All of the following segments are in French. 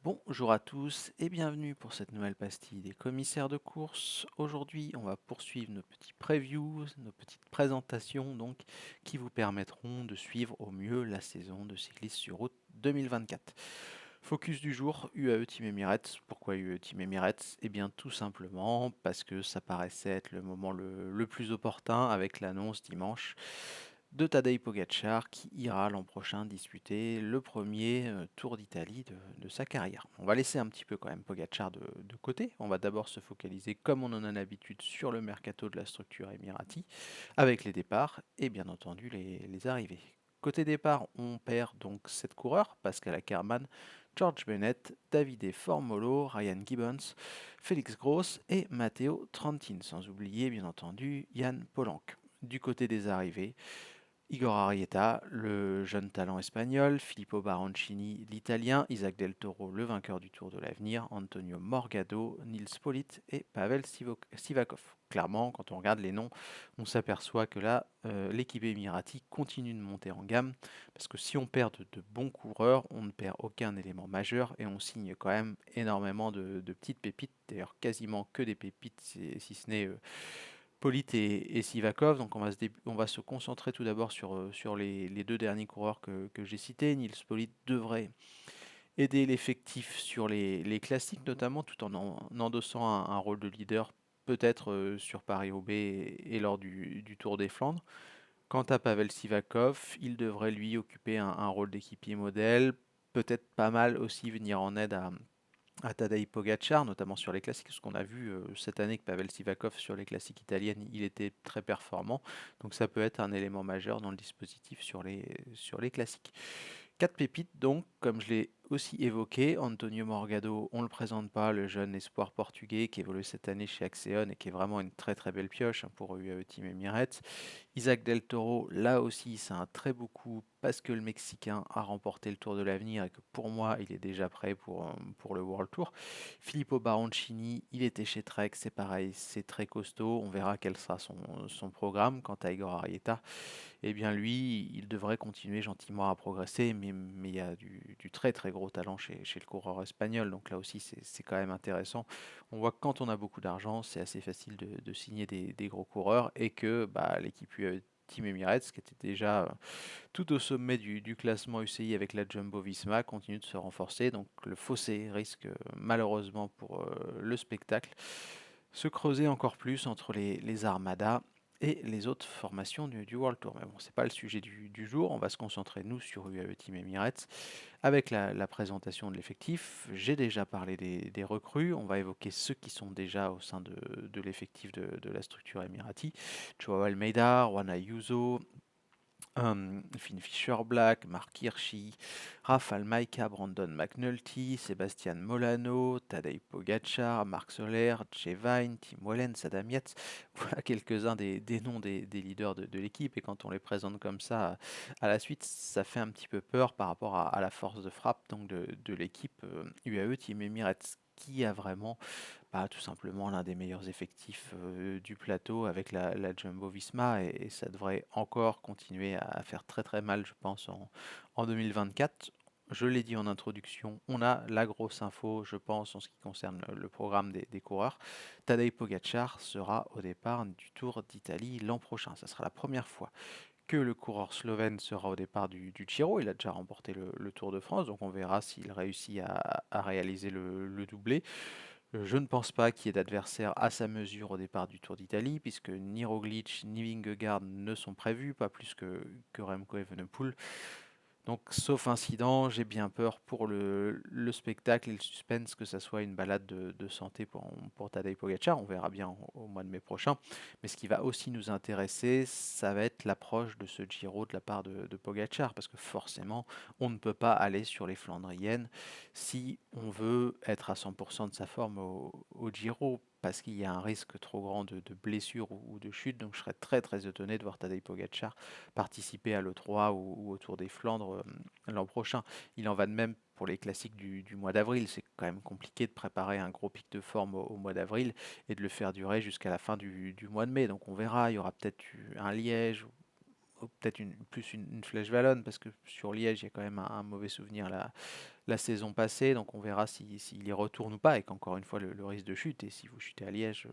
Bonjour à tous et bienvenue pour cette nouvelle pastille des commissaires de course. Aujourd'hui, on va poursuivre nos petits previews, nos petites présentations donc qui vous permettront de suivre au mieux la saison de cyclisme sur route 2024. Focus du jour, UAE Team Emirates. Pourquoi UAE Team Emirates? Eh bien tout simplement parce que ça paraissait être le moment le plus opportun avec l'annonce dimanche de Tadej Pogacar qui ira l'an prochain disputer le premier Tour d'Italie de sa carrière. On va laisser un petit peu quand même Pogacar de côté. On va d'abord se focaliser comme on en a l'habitude sur le mercato de la structure Emirati avec les départs et bien entendu les arrivées. Côté départ, on perd donc 7 coureurs, Pascal Ackermann, George Bennett, Davide Formolo, Ryan Gibbons, Félix Gross et Matteo Trentin, sans oublier bien entendu Yann Polanc. Du côté des arrivées, Igor Arrieta, le jeune talent espagnol, Filippo Baroncini, l'italien, Isaac Del Toro, le vainqueur du Tour de l'Avenir, Antonio Morgado, Nils Politt et Pavel Sivakov. Clairement, quand on regarde les noms, on s'aperçoit que là, l'équipe Emirati continue de monter en gamme, parce que si on perd de bons coureurs, on ne perd aucun élément majeur et on signe quand même énormément de petites pépites, d'ailleurs quasiment que des pépites, si ce n'est Polit et Sivakov. Donc on va se concentrer tout d'abord sur les deux derniers coureurs que j'ai cités. Nils Polit devrait aider l'effectif sur les classiques notamment, tout en endossant un rôle de leader peut-être sur Paris-Roubaix et lors du Tour des Flandres. Quant à Pavel Sivakov, il devrait lui occuper un rôle d'équipier modèle, peut-être pas mal aussi venir en aide à Tadej Pogacar, notamment sur les classiques, parce qu'on a vu cette année que Pavel Sivakov sur les classiques italiennes, il était très performant, donc ça peut être un élément majeur dans le dispositif sur les classiques. Quatre pépites donc, comme je l'ai aussi évoqué, Antonio Morgado, on ne le présente pas, le jeune espoir portugais qui évolue cette année chez Axeon et qui est vraiment une très très belle pioche pour UAE Team Emirates. Isaac Del Toro, là aussi, c'est un très beau coup parce que le Mexicain a remporté le Tour de l'Avenir et que pour moi, il est déjà prêt pour le World Tour. Filippo Baroncini, il était chez Trek, c'est pareil, c'est très costaud. On verra quel sera son programme. Quant à Igor Arrieta, eh bien lui, il devrait continuer gentiment à progresser, mais il y a du très très gros talent chez le coureur espagnol, donc là aussi c'est quand même intéressant. On voit que quand on a beaucoup d'argent, c'est assez facile de signer des gros coureurs et que bah, l'équipe Team Emirates, qui était déjà tout au sommet du classement UCI avec la Jumbo-Visma, continue de se renforcer, donc le fossé risque malheureusement pour le spectacle se creuser encore plus entre les armadas et les autres formations du World Tour. Mais bon, c'est pas le sujet du jour. On va se concentrer, nous, sur UAE Team Emirates avec la présentation de l'effectif. J'ai déjà parlé des recrues. On va évoquer ceux qui sont déjà au sein de l'effectif de la structure Emirati. Joao Almeida, Juan Ayuso, Finn Fisher Black, Mark Hirschi, Rafał Majka, Brandon McNulty, Sébastien Molano, Tadej Pogacar, Marc Soler, Jay Vine, Tim Wellens, Adam Yates. Voilà quelques-uns des noms des leaders de l'équipe. Et quand on les présente comme ça à la suite, ça fait un petit peu peur par rapport à la force de frappe donc de l'équipe UAE Team Emirates qui a vraiment tout simplement l'un des meilleurs effectifs du plateau avec la Jumbo-Visma et ça devrait encore continuer à faire très très mal, je pense, en 2024. Je l'ai dit en introduction, on a la grosse info, je pense, en ce qui concerne le programme des coureurs. Tadej Pogacar sera au départ du Tour d'Italie l'an prochain. Ça sera la première fois que le coureur slovène sera au départ du Giro. Il a déjà remporté le Tour de France, donc on verra s'il réussit à réaliser le doublé. Je ne pense pas qu'il y ait d'adversaire à sa mesure au départ du Tour d'Italie, puisque ni Roglic ni Vingegaard ne sont prévus, pas plus que Remco Evenepoel. Donc, sauf incident, j'ai bien peur pour le spectacle et le suspense que ça soit une balade de santé pour Tadej Pogacar. On verra bien au mois de mai prochain. Mais ce qui va aussi nous intéresser, ça va être l'approche de ce Giro de la part de Pogacar, parce que forcément, on ne peut pas aller sur les Flandriennes si on veut être à 100% de sa forme au Giro, parce qu'il y a un risque trop grand de blessure ou de chute. Donc, je serais très très étonné de voir Tadej Pogacar participer à l'E3 ou au Tour des Flandres l'an prochain. Il en va de même pour les classiques du mois d'avril. C'est quand même compliqué de préparer un gros pic de forme au mois d'avril et de le faire durer jusqu'à la fin du mois de mai. Donc on verra, il y aura peut-être un Liège peut-être plus une flèche wallonne, parce que sur Liège, il y a quand même un mauvais souvenir la saison passée, donc on verra s'il y retourne ou pas, et qu'encore une fois, le risque de chute, et si vous chutez à Liège,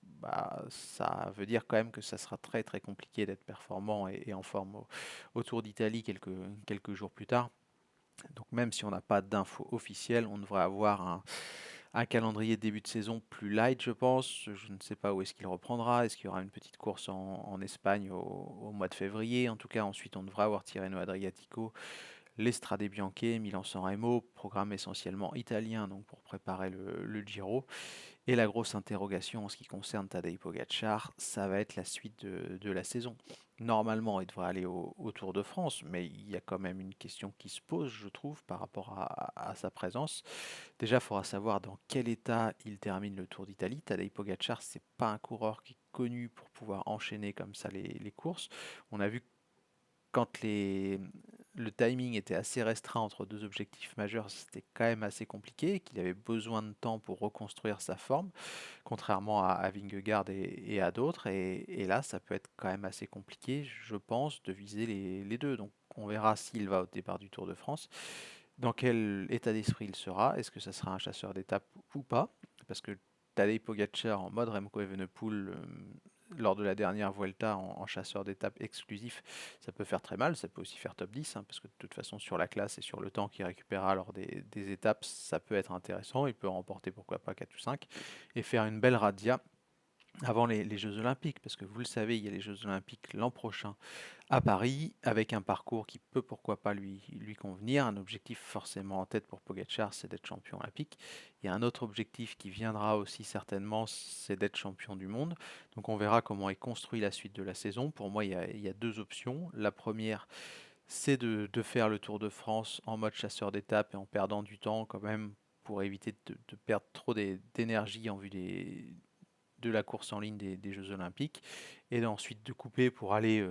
bah, ça veut dire quand même que ça sera très très compliqué d'être performant et en forme au Tour d'Italie quelques jours plus tard. Donc même si on n'a pas d'infos officielles, on devrait avoir un calendrier de début de saison plus light, je pense. Je ne sais pas où est-ce qu'il reprendra. Est-ce qu'il y aura une petite course en Espagne au mois de février? En tout cas, ensuite, on devra avoir Tirreno Adriatico, l'Estrade Bianche, Milan-San Remo, programme essentiellement italien, donc pour préparer le Giro. Et la grosse interrogation en ce qui concerne Tadej Pogacar, ça va être la suite de la saison. Normalement, il devrait aller au Tour de France, mais il y a quand même une question qui se pose, je trouve, par rapport à sa présence. Déjà, il faudra savoir dans quel état il termine le Tour d'Italie. Tadej Pogacar, c'est pas un coureur qui est connu pour pouvoir enchaîner comme ça les courses. On a vu quand le timing était assez restreint entre deux objectifs majeurs, c'était quand même assez compliqué, qu'il avait besoin de temps pour reconstruire sa forme, contrairement à Vingegaard et à d'autres. Et là, ça peut être quand même assez compliqué, je pense, de viser les deux. Donc on verra s'il va au départ du Tour de France, dans quel état d'esprit il sera, est-ce que ça sera un chasseur d'étape ou pas, parce que Tadej Pogacar en mode Remco Evenepoel lors de la dernière Vuelta en chasseur d'étape exclusif, ça peut faire très mal, ça peut aussi faire top 10, hein, parce que de toute façon sur la classe et sur le temps qu'il récupérera lors des étapes, ça peut être intéressant, il peut remporter pourquoi pas 4 ou 5 et faire une belle radia avant les Jeux Olympiques, parce que vous le savez, il y a les Jeux Olympiques l'an prochain à Paris, avec un parcours qui peut pourquoi pas lui convenir. Un objectif forcément en tête pour Pogacar, c'est d'être champion olympique. Il y a un autre objectif qui viendra aussi certainement, c'est d'être champion du monde. Donc on verra comment est construit la suite de la saison. Pour moi, il y a deux options. La première, c'est de faire le Tour de France en mode chasseur d'étape et en perdant du temps quand même pour éviter de perdre trop d'énergie en vue de la course en ligne des Jeux Olympiques, et ensuite de couper pour aller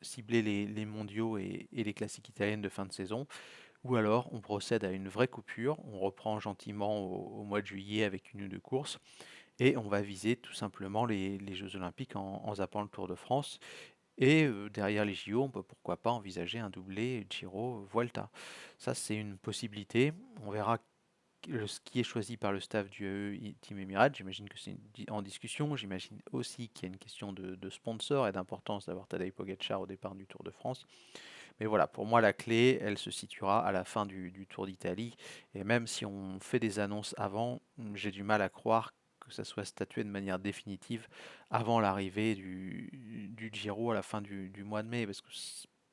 cibler les mondiaux et les classiques italiennes de fin de saison. Ou alors on procède à une vraie coupure, on reprend gentiment au mois de juillet avec une ou deux courses, et on va viser tout simplement les Jeux Olympiques en zappant le Tour de France. Et derrière les JO, on peut pourquoi pas envisager un doublé Giro-Vuelta. Ça, c'est une possibilité. On verra ce qui est choisi par le staff du Team Emirates. J'imagine que c'est en discussion. J'imagine aussi qu'il y a une question de sponsor et d'importance d'avoir Tadej Pogacar au départ du Tour de France. Mais voilà, pour moi, la clé, elle se situera à la fin du Tour d'Italie. Et même si on fait des annonces avant, j'ai du mal à croire que ça soit statué de manière définitive avant l'arrivée du Giro à la fin du mois de mai. Parce que,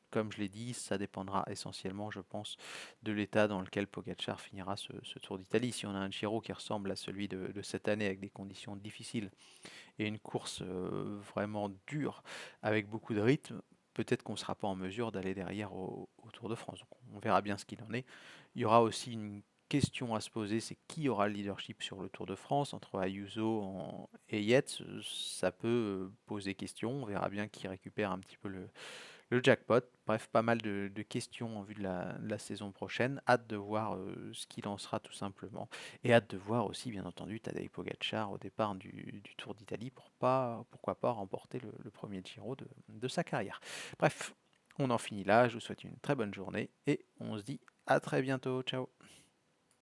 comme je l'ai dit, ça dépendra essentiellement, je pense, de l'état dans lequel Pogacar finira ce Tour d'Italie. Si on a un Giro qui ressemble à celui de cette année avec des conditions difficiles et une course vraiment dure avec beaucoup de rythme, peut-être qu'on ne sera pas en mesure d'aller derrière au Tour de France. Donc on verra bien ce qu'il en est. Il y aura aussi une question à se poser, c'est qui aura le leadership sur le Tour de France entre Ayuso et Yates. Ça peut poser question. On verra bien qui récupère un petit peu le jackpot. Bref, pas mal de questions en vue de la saison prochaine. Hâte de voir ce qu'il en sera tout simplement. Et hâte de voir aussi, bien entendu, Tadej Pogacar au départ du Tour d'Italie pour pourquoi pas remporter le premier Giro de sa carrière. Bref, on en finit là. Je vous souhaite une très bonne journée et on se dit à très bientôt. Ciao.